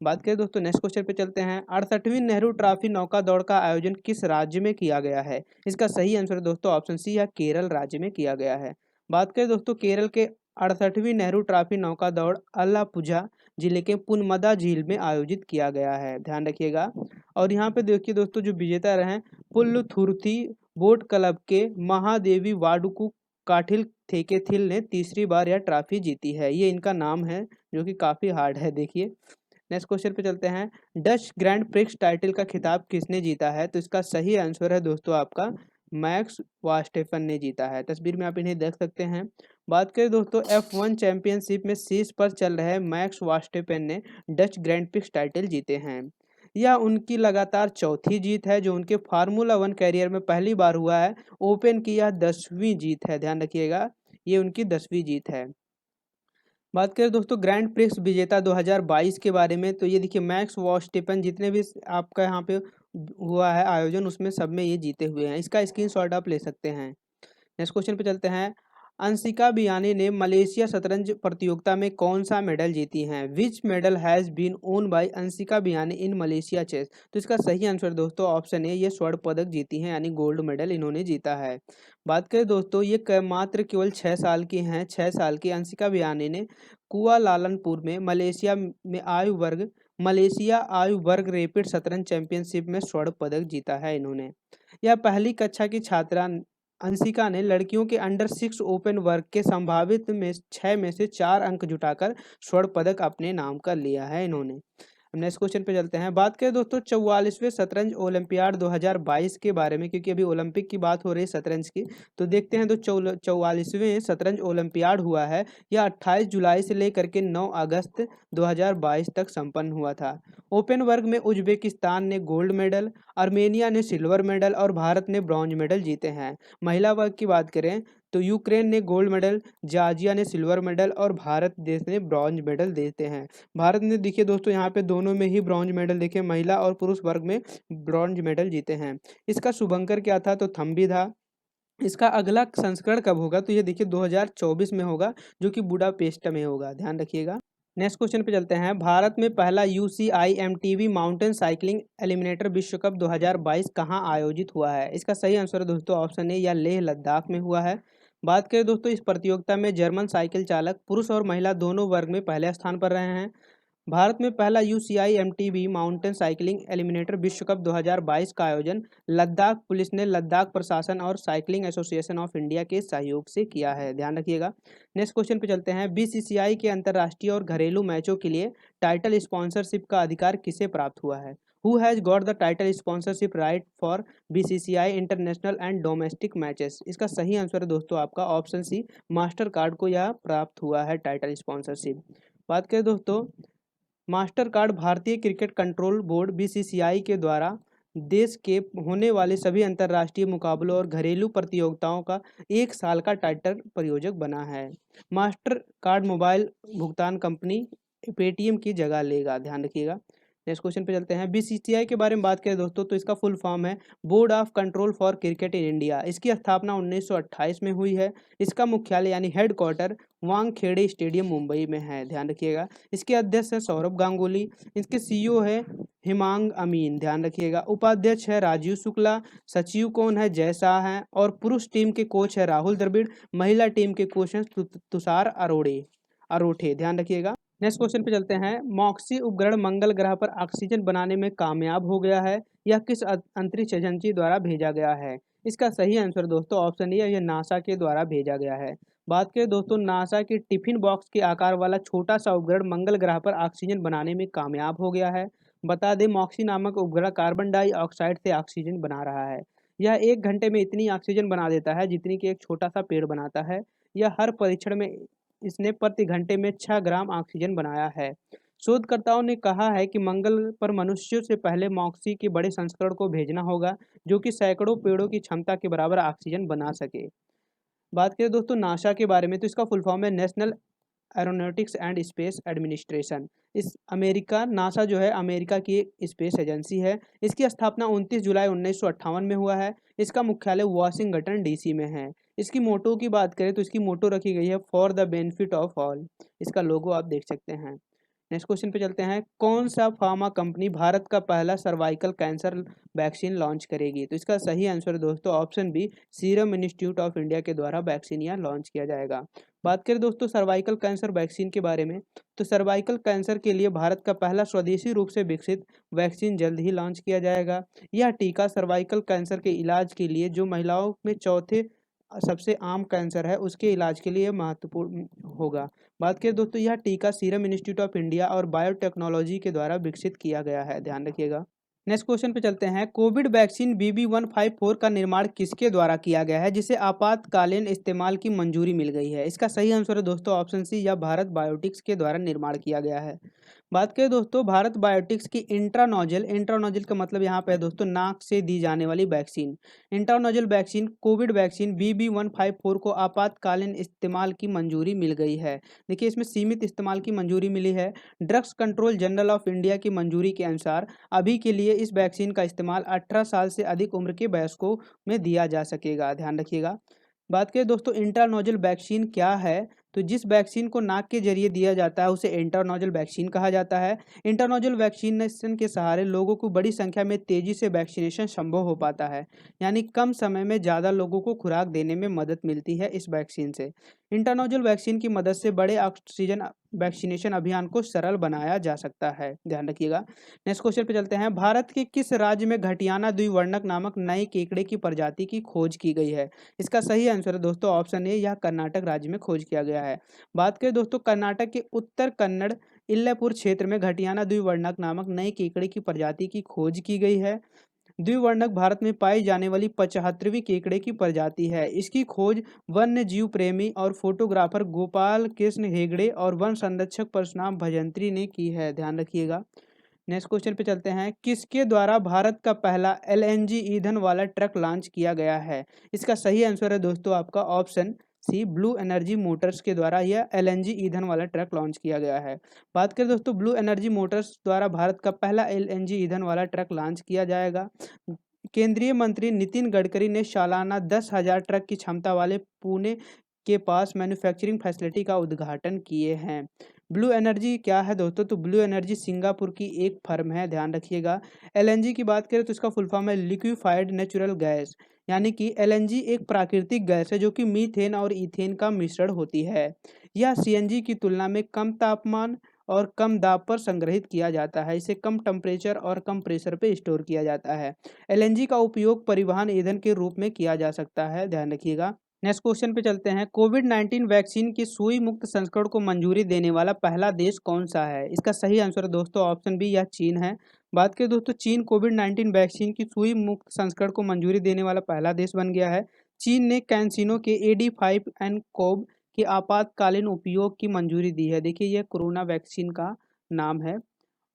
बात करें दोस्तों नेक्स्ट क्वेश्चन पे चलते हैं। 68वीं नेहरू ट्रॉफी नौका दौड़ का आयोजन किस राज्य में किया गया है? इसका सही आंसर दोस्तों ऑप्शन सी है केरल राज्य में किया गया है। बात करें दोस्तों केरल के 68वीं नेहरू ट्रॉफी नौका दौड़ अलापुझा जिले के पुनमदा झील में आयोजित किया गया है, ध्यान रखिएगा। और यहाँ पे देखिए दोस्तों जो विजेता रहे पुल्लुथुर्थी बोट क्लब के महादेवी वाडुकू काठिल थेकेथिल ने तीसरी बार यह ट्रॉफी जीती है, ये इनका नाम है जो कि काफ़ी हार्ड है। देखिए नेक्स्ट क्वेश्चन पे चलते हैं। डच ग्रैंड प्रिक्स टाइटल का खिताब किसने जीता है? तो इसका सही आंसर है दोस्तों आपका मैक्स वास्टेफन ने जीता है। तस्वीर में आप इन्हें देख सकते हैं। बात करें दोस्तों F1 चैंपियनशिप में शीर्ष पर चल रहे मैक्स वास्टेफन ने डच ग्रैंड प्रिक्स टाइटल जीते हैं। यह उनकी लगातार चौथी जीत है जो उनके फार्मूला 1 कैरियर में पहली बार हुआ है। ओपन की यह 10वीं जीत है, ध्यान रखिएगा ये उनकी 10वीं जीत है। बात करें दोस्तों ग्रैंड प्रिक्स विजेता 2022 के बारे में तो ये देखिए मैक्स वर्स्टेपन जितने भी आपका यहाँ पे हुआ है आयोजन उसमें सब में ये जीते हुए हैं, इसका स्क्रीनशॉट आप ले सकते हैं। नेक्स्ट क्वेश्चन पे चलते हैं। अंशिका बियानी ने मलेशिया शतरंज प्रतियोगिता में कौन सा मेडल जीती हैं? Which medal has been won by Anshika Biyani in Malaysia chess? तो इसका सही आंसर दोस्तों ऑप्शन ए ये स्वर्ण पदक जीती हैं यानी गोल्ड मेडल इन्होंने जीता है। बात करें दोस्तों ये मात्र केवल 6 साल की हैं। 6 साल की अंशिका बियानी ने कुआलालंपुर में मलेशिया आयु वर्ग रैपिड शतरंज चैंपियनशिप में स्वर्ण पदक जीता है इन्होंने। यह पहली कक्षा की छात्रा अंशिका ने लड़कियों के अंडर 6 ओपन वर्ग के संभावित में 6 में से 4 अंक जुटाकर स्वर्ण पदक अपने नाम कर लिया है इन्होंने। नेक्स्ट क्वेश्चन पे चलते हैं। बात करें दोस्तों 44वें शतरंज ओलंपियाड 2022 के बारे में, क्योंकि अभी ओलंपिक की बात हो रही है शतरंज की, तो देखते हैं। तो 44वें शतरंज ओलंपियाड हुआ है, यह 28 जुलाई से लेकर के 9 अगस्त 2022 तक संपन्न हुआ था। ओपन वर्ग में उज्बेकिस्तान ने गोल्ड मेडल, आर्मेनिया ने सिल्वर मेडल और भारत ने ब्रॉन्ज मेडल जीते हैं। महिला वर्ग की बात करें तो यूक्रेन ने गोल्ड मेडल, जॉर्जिया ने सिल्वर मेडल और भारत देश ने ब्रॉन्ज मेडल देते हैं। भारत ने देखिए दोस्तों यहाँ पे दोनों में ही ब्रॉन्ज मेडल देखिए महिला और पुरुष वर्ग में ब्रॉन्ज मेडल जीते हैं। इसका शुभंकर क्या था तो थम्बी था। इसका अगला संस्करण कब होगा तो ये देखिए 2024 में होगा जो कि बुडापेस्ट में होगा, ध्यान रखिएगा। नेक्स्ट क्वेश्चन पे चलते हैं। भारत में पहला UCI MTB mountain cycling eliminator विश्व कप 2022 कहाँ आयोजित हुआ है? इसका सही आंसर है दोस्तों ऑप्शन ए या लेह लद्दाख में हुआ है। बात करें दोस्तों इस प्रतियोगिता में जर्मन साइकिल चालक पुरुष और महिला दोनों वर्ग में पहले स्थान पर रहे हैं। भारत में पहला UCI MTB mountain cycling eliminator विश्व कप 2022 का आयोजन लद्दाख पुलिस ने लद्दाख प्रशासन और साइकिलिंग एसोसिएशन ऑफ इंडिया के सहयोग से किया है, ध्यान रखिएगा। नेक्स्ट क्वेश्चन पे चलते हैं। BCCI के अंतर्राष्ट्रीय और घरेलू मैचों के लिए टाइटल स्पॉन्सरशिप का अधिकार किसे प्राप्त हुआ है? Who has got the title sponsorship right for BCCI international and domestic matches? इसका सही आंसर है दोस्तों आपका ऑप्शन सी मास्टर कार्ड को यह प्राप्त हुआ है टाइटल स्पॉन्सरशिप। बात करें दोस्तों मास्टर कार्ड भारतीय क्रिकेट कंट्रोल बोर्ड BCCI के द्वारा देश के होने वाले सभी अंतर्राष्ट्रीय मुकाबलों और घरेलू प्रतियोगिताओं का 1 साल का टाइटल प्रायोजक बना है। मास्टर कार्ड मोबाइल भुगतान कंपनी पेटीएम की जगह लेगा, ध्यान रखिएगा। नेक्स्ट क्वेश्चन पे चलते हैं। BCCI के बारे में बात करें दोस्तों तो इसका फुल फॉर्म है board of control for cricket in India. इसकी स्थापना 1928 में हुई है। इसका मुख्यालय यानी हेडक्वार्टर वानखेड़े स्टेडियम मुंबई में है, ध्यान रखिएगा। इसके अध्यक्ष है सौरभ गांगुली। इसके CEO है हिमांग अमीन, ध्यान रखिएगा। उपाध्यक्ष है राजीव शुक्ला। सचिव कौन है? जय शाह हैं। और पुरुष टीम के कोच है राहुल द्रविड़। महिला टीम के कोच हैं तुषार अरोठे, ध्यान रखिएगा। नेक्स्ट क्वेश्चन पे चलते हैं। मॉक्सी उपग्रह मंगल ग्रह पर ऑक्सीजन बनाने में कामयाब हो गया है। यह किस अंतरिक्ष एजेंसी द्वारा भेजा गया है? इसका सही आंसर दोस्तों ऑप्शन ए है, यह नासा के द्वारा भेजा गया है। बात करें दोस्तों, नासा के टिफिन बॉक्स के आकार वाला छोटा सा उपग्रह मंगल ग्रह पर ऑक्सीजन बनाने में कामयाब हो गया है। बता दें, मॉक्सी नामक उपग्रह कार्बन डाइऑक्साइड से ऑक्सीजन बना रहा है। यह 1 घंटे में इतनी ऑक्सीजन बना देता है जितनी कि एक छोटा सा पेड़ बनाता है। यह हर परीक्षण में इसने प्रति घंटे में 6 ग्राम ऑक्सीजन बनाया है। शोधकर्ताओं ने कहा है कि मंगल पर मनुष्यों से पहले मॉक्सी के बड़े संस्करण को भेजना होगा, जो कि सैकड़ों पेड़ों की क्षमता के बराबर ऑक्सीजन बना सके। बात करें दोस्तों नासा के बारे में, तो इसका फुल फॉर्म है national aeronautics and space administration. इस अमेरिका नासा जो है अमेरिका की एक स्पेस एजेंसी है। इसकी स्थापना 29 जुलाई 1958 में हुआ है। इसका मुख्यालय वाशिंगटन डीसी में है। इसकी मोटो की बात करें तो इसकी मोटो रखी गई है for the benefit of all. इसका लोगो आप देख सकते हैं। नेक्स्ट क्वेश्चन पे चलते हैं। कौन सा फार्मा कंपनी भारत का पहला सर्वाइकल कैंसर वैक्सीन लॉन्च करेगी? तो इसका सही आंसर दोस्तों option B, serum institute of India के द्वारा वैक्सीन यह लॉन्च किया जाएगा। बात करें दोस्तों सर्वाइकल कैंसर वैक्सीन के बारे में, तो सर्वाइकल कैंसर के लिए भारत का पहला स्वदेशी रूप से विकसित वैक्सीन जल्द ही लॉन्च किया जाएगा। यह टीका सर्वाइकल कैंसर के इलाज के लिए, जो महिलाओं में चौथे सबसे आम कैंसर है, उसके इलाज के लिए महत्वपूर्ण होगा। बात करें दोस्तों, यह टीका सीरम इंस्टीट्यूट ऑफ इंडिया और बायोटेक्नोलॉजी के द्वारा विकसित किया गया है, ध्यान रखिएगा। नेक्स्ट क्वेश्चन पे चलते हैं। कोविड वैक्सीन BB154 का निर्माण किसके द्वारा किया गया है, जिसे आपातकालीन इस्तेमाल की मंजूरी मिल गई है? इसका सही आंसर है दोस्तों ऑप्शन सी, या भारत बायोटिक्स के द्वारा निर्माण किया गया है। बात करें दोस्तों भारत बायोटिक्स की इंट्रानोजल का मतलब यहाँ पे है दोस्तों नाक से दी जाने वाली vaccine. Intranasal vaccine Covid vaccine BB154 को आपातकालीन इस्तेमाल की मंजूरी मिल गई है। देखिए इसमें सीमित इस्तेमाल की मंजूरी मिली है। Drugs control general of India की मंजूरी के अनुसार अभी के लिए इस वैक्सीन का इस्तेमाल 18 साल से अधिक उम्र के वयस्कों में दिया जा सकेगा, ध्यान रखिएगा। बात करें दोस्तों इंट्रानोजल वैक्सीन क्या है, तो जिस वैक्सीन को नाक के जरिए दिया जाता है उसे इंट्रानोजल वैक्सीन कहा जाता है। इंट्रानोजल वैक्सीनेशन के सहारे लोगों को बड़ी संख्या में तेजी से वैक्सीनेशन संभव हो पाता है, यानी कम समय में ज़्यादा लोगों को खुराक देने में मदद मिलती है इस वैक्सीन से। इंट्रानोजल वैक्सीन की मदद से बड़े ऑक्सीजन वैक्सीनेशन अभियान को सरल बनाया जा सकता है, ध्यान रखिएगा। नेक्स्ट क्वेश्चन पे चलते हैं। भारत के किस राज्य में घटियाना द्विवर्णक नामक नए केकड़े की प्रजाति की खोज की गई है? इसका सही आंसर है दोस्तों ऑप्शन ए, यह कर्नाटक राज्य में खोज किया गया है। बात करें दोस्तों कर्नाटक के उत्तर कन्नड़ इल्लापुर क्षेत्र में घटियाना द्विवर्णक नामक नए केकड़े की प्रजाति की खोज की गई है। द्विवर्णक भारत में पाई जाने वाली 75वीं केकड़े की प्रजाति है। इसकी खोज वन्य जीव प्रेमी और फोटोग्राफर गोपाल कृष्ण हेगड़े और वन संरक्षक परशुराम भजंत्री ने की है, ध्यान रखिएगा। नेक्स्ट क्वेश्चन पे चलते हैं। किसके द्वारा भारत का पहला LNG ईंधन वाला ट्रक लॉन्च किया गया है? इसका सही आंसर है दोस्तों आपका option C, blue energy motors के द्वारा यह LNG ईंधन वाला ट्रक लॉन्च किया गया है। बात करें दोस्तों ब्लू एनर्जी मोटर्स द्वारा भारत का पहला LNG ईंधन वाला ट्रक लॉन्च किया जाएगा। केंद्रीय मंत्री नितिन गडकरी ने सालाना 10,000 ट्रक की क्षमता वाले पुणे के पास मैन्युफैक्चरिंग फैसिलिटी का उद्घाटन किए हैं। ब्लू एनर्जी क्या है दोस्तों, तो ब्लू एनर्जी सिंगापुर की एक फर्म है, ध्यान रखिएगा। LNG की बात करें तो इसका फुल फॉर्म है लिक्विफाइड नेचुरल गैस, यानी कि LNG एक प्राकृतिक गैस है जो कि मीथेन और इथेन का मिश्रण होती है। यह CNG की तुलना में कम तापमान और कम दाब पर संग्रहित किया जाता है। इसे कम टेम्परेचर और कम प्रेशर पे स्टोर किया जाता है। LNG का उपयोग परिवहन ईंधन के रूप में किया जा सकता है, ध्यान रखिएगा। नेक्स्ट क्वेश्चन पे चलते हैं। कोविड-19 वैक्सीन की सुई मुक्त संस्करण को मंजूरी देने वाला पहला देश कौन सा है? इसका सही आंसर दोस्तों ऑप्शन बी, यह चीन है। बात करें दोस्तों चीन कोविड-19 वैक्सीन की सुई मुक्त संस्करण को मंजूरी देने वाला पहला देश बन गया है। चीन ने कैंसिनो के AD5 के आपातकालीन उपयोग की मंजूरी दी है। देखिए यह कोरोना वैक्सीन का नाम है,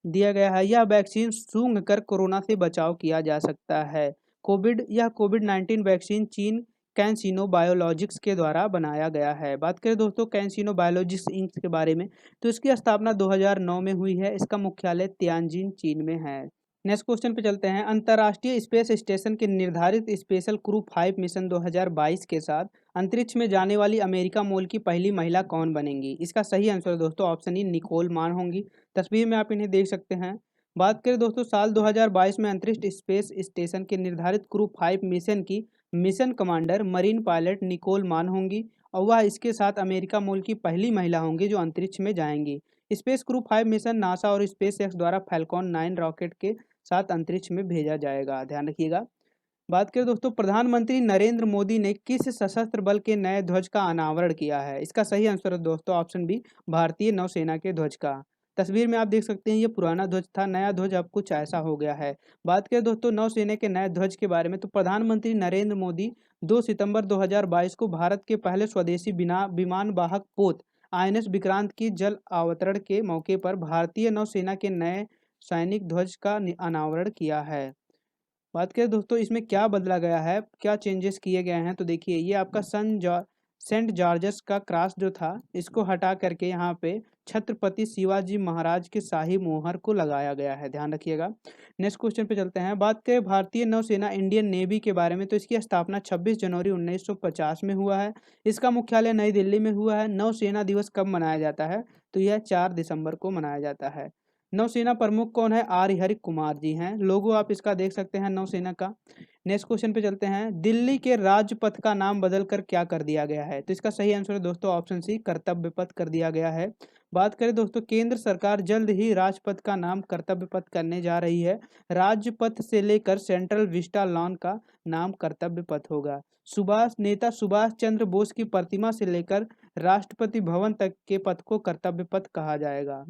दिया गया है। यह वैक्सीन सूंघ कर कोरोना से बचाव किया जा सकता है। कोविड-19 वैक्सीन चीन कैंसिनो बायोलॉजिक्स के द्वारा बनाया गया है। बात करें दोस्तों कैंसिनो बायोलॉजिक्स इंक के बारे में, तो इसकी स्थापना 2009 में हुई है। इसका मुख्यालय तियानजिन चीन में है। नेक्स्ट क्वेश्चन पे चलते हैं। अंतर्राष्ट्रीय स्पेस स्टेशन के निर्धारित स्पेशल क्रू 5 मिशन 2022 के साथ अंतरिक्ष में जाने वाली अमेरिका मूल की पहली महिला कौन बनेंगी? इसका सही आंसर दोस्तों ऑप्शन ई, निकोल मान होंगी। तस्वीर में आप इन्हें देख सकते हैं। बात करें दोस्तों साल 2022 में अंतरिक्ष स्पेस स्टेशन के निर्धारित क्रू 5 मिशन की mission commander marine pilot Nicole Mann होंगी और वह इसके साथ अमेरिका मूल की पहली महिला होंगी जो अंतरिक्ष में जाएंगी। स्पेस क्रू 5 मिशन नासा और स्पेस एक्स द्वारा फैल्कॉन 9 रॉकेट के साथ अंतरिक्ष में भेजा जाएगा, ध्यान रखिएगा। बात करें दोस्तों प्रधानमंत्री नरेंद्र मोदी ने किस सशस्त्र बल के नए ध्वज का अनावरण किया है? इसका सही आंसर है दोस्तों ऑप्शन बी, भारतीय नौसेना के ध्वज का। तस्वीर में आप देख सकते हैं ये पुराना ध्वज था, नया ध्वज अब कुछ ऐसा हो गया है। बात करें दोस्तों नौसेना के नए ध्वज के बारे में तो प्रधानमंत्री नरेंद्र मोदी 2 सितंबर 2022 को भारत के पहले स्वदेशी बिना विमान वाहक पोत आईएनएस विक्रांत की जल अवतरण के मौके पर भारतीय नौसेना के नए सैनिक ध्वज का अनावरण किया है। बात करें दोस्तों इसमें क्या बदला गया है, क्या चेंजेस किए गए हैं, तो देखिए ये आपका सेंट जॉर्जस का क्रॉस जो था इसको हटा करके यहाँ पे छत्रपति शिवाजी महाराज के शाही मोहर को लगाया गया है, ध्यान रखिएगा। नेक्स्ट क्वेश्चन पे चलते हैं। बात करें भारतीय नौसेना इंडियन नेवी के बारे में तो इसकी स्थापना 26 जनवरी 1950 में हुआ है। इसका मुख्यालय नई दिल्ली में हुआ है। नौसेना दिवस कब मनाया जाता है? तो यह 4 दिसंबर को मनाया जाता है। नौसेना प्रमुख कौन है? आर हरि कुमार जी हैं। लोगो आप इसका देख सकते हैं नौसेना का। नेक्स्ट क्वेश्चन पे चलते हैं। दिल्ली के राजपथ का नाम बदलकर क्या कर दिया गया है? तो इसका सही आंसर है दोस्तों ऑप्शन सी, कर्तव्य पथ कर दिया गया है। बात करें दोस्तों केंद्र सरकार जल्द ही राजपथ का नाम कर्तव्य पथ करने जा रही है। राजपथ से लेकर सेंट्रल विस्टा लॉन का नाम कर्तव्य पथ होगा। नेता सुभाष चंद्र बोस की प्रतिमा से लेकर राष्ट्रपति भवन तक के पथ को कर्तव्य पथ कहा जाएगा।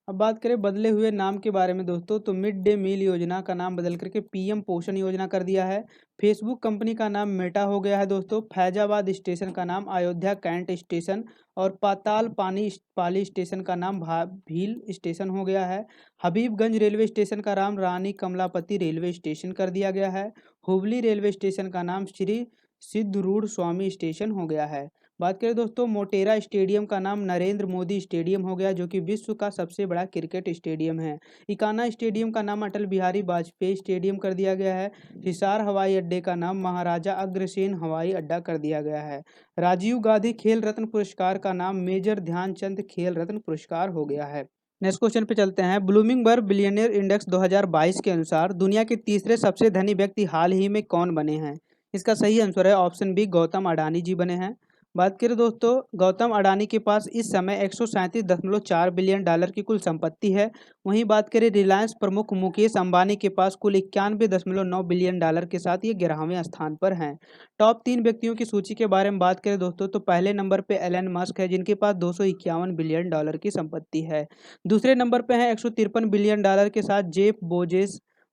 अब बात करें बदले हुए नाम के बारे में दोस्तों तो मिड डे मील योजना का नाम बदल करके पीएम पोषण योजना कर दिया है। फेसबुक कंपनी का नाम मेटा हो गया है दोस्तों। फैजाबाद स्टेशन का नाम अयोध्या कैंट स्टेशन और पाताल पाली स्टेशन का नाम भील स्टेशन हो गया है। हबीबगंज रेलवे स्टेशन का नाम रानी कमलापति रेलवे स्टेशन कर दिया गया है। हुबली रेलवे स्टेशन का नाम श्री सिद्धरूढ़ स्वामी स्टेशन हो गया है। बात करें दोस्तों मोटेरा स्टेडियम का नाम नरेंद्र मोदी स्टेडियम हो गया जो कि विश्व का सबसे बड़ा क्रिकेट स्टेडियम है। इकाना स्टेडियम का नाम अटल बिहारी वाजपेयी स्टेडियम कर दिया गया है। हिसार हवाई अड्डे का नाम महाराजा अग्रसेन हवाई अड्डा कर दिया गया है। राजीव गांधी खेल रत्न पुरस्कार का नाम मेजर ध्यानचंद खेल रत्न पुरस्कार हो गया है। नेक्स्ट क्वेश्चन पे चलते हैं। ब्लूमिंगबर्ग बिलियनियर इंडेक्स 2022 के अनुसार दुनिया के तीसरे सबसे धनी व्यक्ति हाल ही में कौन बने हैं? इसका सही आंसर है ऑप्शन बी, गौतम अडानी जी बने हैं। बात करें दोस्तों गौतम अडानी के पास इस समय 137.4 बिलियन डॉलर की कुल संपत्ति है। वहीं बात करें रिलायंस प्रमुख मुकेश अंबानी के पास कुल 91.9 बिलियन डॉलर के साथ ये 11वें स्थान पर हैं। टॉप 3 व्यक्तियों की सूची के बारे में बात करें दोस्तों तो पहले नंबर पे एलन मस्क है जिनके पास 251 बिलियन डॉलर की संपत्ति है। दूसरे नंबर पे है 153 बिलियन डॉलर के साथ जेफ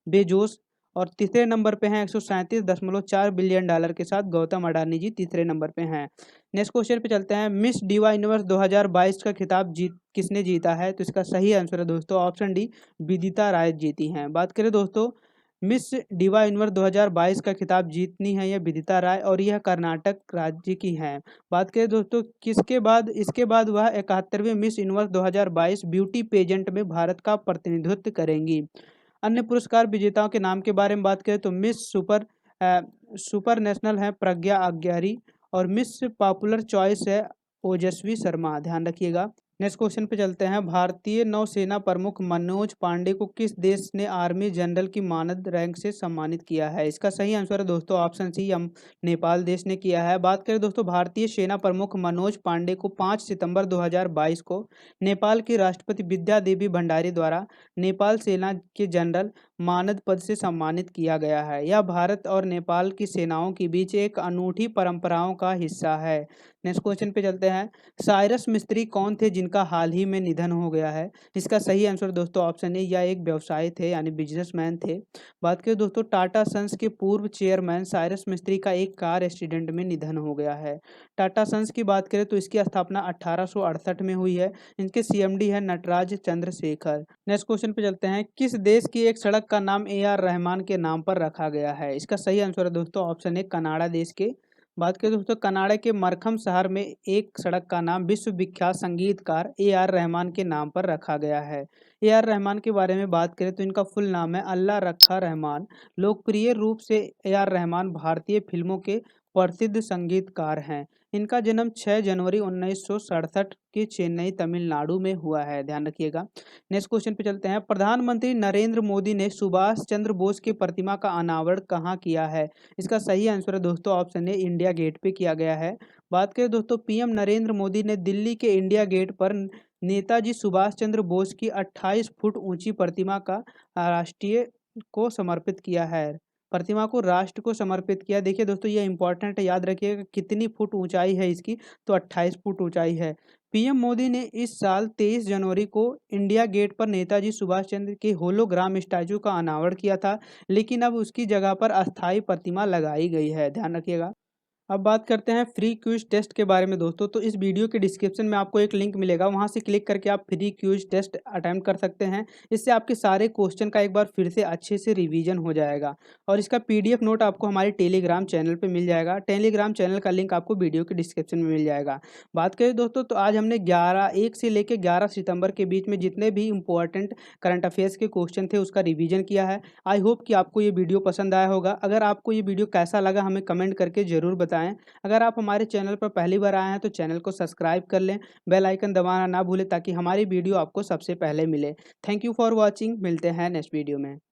बेजोस और तीसरे नंबर पे हैं 137.4 बिलियन डॉलर के साथ गौतम अडानी जी तीसरे नंबर पे हैं। नेक्स्ट क्वेश्चन पे चलते हैं। मिस डिवा यूनिवर्स 2022 का खिताब किसने जीता है? तो इसका सही आंसर है दोस्तों ऑप्शन डी, विदिता राय जीती हैं। बात करें दोस्तों मिस डिवा यूनिवर्स 2022 का खिताब जीतनी है यह विदिता राय और यह कर्नाटक राज्य की हैं। बात करें दोस्तों इसके बाद वह 71वें मिस यूनिवर्स 2022 ब्यूटी पेजेंट में भारत का प्रतिनिधित्व करेंगी। अन्य पुरस्कार विजेताओं के नाम के बारे में बात करें तो मिस सुपर नेशनल है प्रज्ञा अग्यारी और मिस पॉपुलर चॉइस है ओजस्वी शर्मा, ध्यान रखिएगा। नेक्स्ट क्वेश्चन पे चलते हैं। भारतीय नौसेना प्रमुख मनोज पांडे को किस देश ने आर्मी जनरल की मानद रैंक से सम्मानित किया है? इसका सही आंसर है दोस्तों ऑप्शन सी, नेपाल देश ने किया है। बात करें दोस्तों भारतीय सेना प्रमुख मनोज पांडे को 5 सितंबर 2022 को नेपाल की राष्ट्रपति विद्या देवी भंडारी द्वारा नेपाल सेना के जनरल मानद पद से सम्मानित किया गया है। यह भारत और नेपाल की सेनाओं के बीच एक अनूठी परंपराओं का हिस्सा है। नेक्स्ट क्वेश्चन पे चलते हैं। साइरस मिस्त्री कौन थे जिनका हाल ही में निधन हो गया है? इसका सही आंसर दोस्तों ऑप्शन ए, यह एक व्यवसायी थे यानी बिजनेसमैन थे। बात करें दोस्तों टाटा सन्स के पूर्व चेयरमैन साइरस मिस्त्री का एक कार एक्सीडेंट में निधन हो गया है। टाटा सन्स की बात करें तो इसकी स्थापना 1868 में हुई है। इनके सीएमडी है नटराज चंद्रशेखर। नेक्स्ट क्वेश्चन पे चलते हैं। किस देश की एक सड़क का नाम AR रहमान के नाम पर रखा गया है? इसका सही आंसर है दोस्तों ऑप्शन ए, कनाडा देश के। बात करें दोस्तों कनाडा के मरखम शहर में एक सड़क का नाम विश्व विख्यात संगीतकार AR रहमान के नाम पर रखा गया है। ए आर रहमान के बारे में बात करें तो इनका फुल नाम है अल्लाह रखा रहमान। लोकप्रिय रूप से ए आर रहमान भारतीय फिल्मों के प्रसिद्ध संगीतकार हैं। इनका जन्म 6 जनवरी 1967 के चेन्नई तमिलनाडु में हुआ है, ध्यान रखिएगा। नेक्स्ट क्वेश्चन पे चलते हैं। प्रधानमंत्री नरेंद्र मोदी ने सुभाष चंद्र बोस की प्रतिमा का अनावरण कहाँ किया है? इसका सही आंसर है दोस्तों ऑप्शन ए, इंडिया गेट पे किया गया है। बात करें दोस्तों, पीएम नरेंद्र मोदी ने दिल्ली के इंडिया गेट पर नेताजी सुभाष चंद्र बोस की 28 फुट ऊंची प्रतिमा का राष्ट्रीय को समर्पित किया है। प्रतिमा को राष्ट्र को समर्पित किया। देखिए दोस्तों, ये इंपॉर्टेंट है, याद रखिएगा कितनी फुट ऊंचाई है इसकी, तो 28 फुट ऊंचाई है। पीएम मोदी ने इस साल 23 जनवरी को इंडिया गेट पर नेताजी सुभाष चंद्र के होलोग्राम स्टैचू का अनावरण किया था, लेकिन अब उसकी जगह पर अस्थायी प्रतिमा लगाई गई है, ध्यान रखिएगा। अब बात करते हैं फ्री क्विज टेस्ट के बारे में दोस्तों। तो इस वीडियो के डिस्क्रिप्शन में आपको एक लिंक मिलेगा, वहां से क्लिक करके आप फ्री क्विज टेस्ट अटेम्प्ट कर सकते हैं। इससे आपके सारे क्वेश्चन का एक बार फिर से अच्छे से रिवीजन हो जाएगा और इसका पीडीएफ नोट आपको हमारे टेलीग्राम चैनल पे मिल जाएगा। टेलीग्राम चैनल का लिंक आपको वीडियो के डिस्क्रिप्शन में मिल जाएगा। बात करें दोस्तों, तो आज हमने 1 से लेकर 11 सितंबर के बीच में जितने भी इंपॉर्टेंट करंट अफेयर्स के क्वेश्चन थे उसका रिवीजन किया है। आई होप कि आपको ये वीडियो पसंद आया होगा। अगर आपको ये वीडियो कैसा लगा हमें कमेंट करके ज़रूर बताएं। अगर आप हमारे चैनल पर पहली बार आए हैं तो चैनल को सब्सक्राइब कर लें, बेल आइकन दबाना ना भूलें ताकि हमारी वीडियो आपको सबसे पहले मिले। थैंक यू फॉर वॉचिंग, मिलते हैं नेक्स्ट वीडियो में।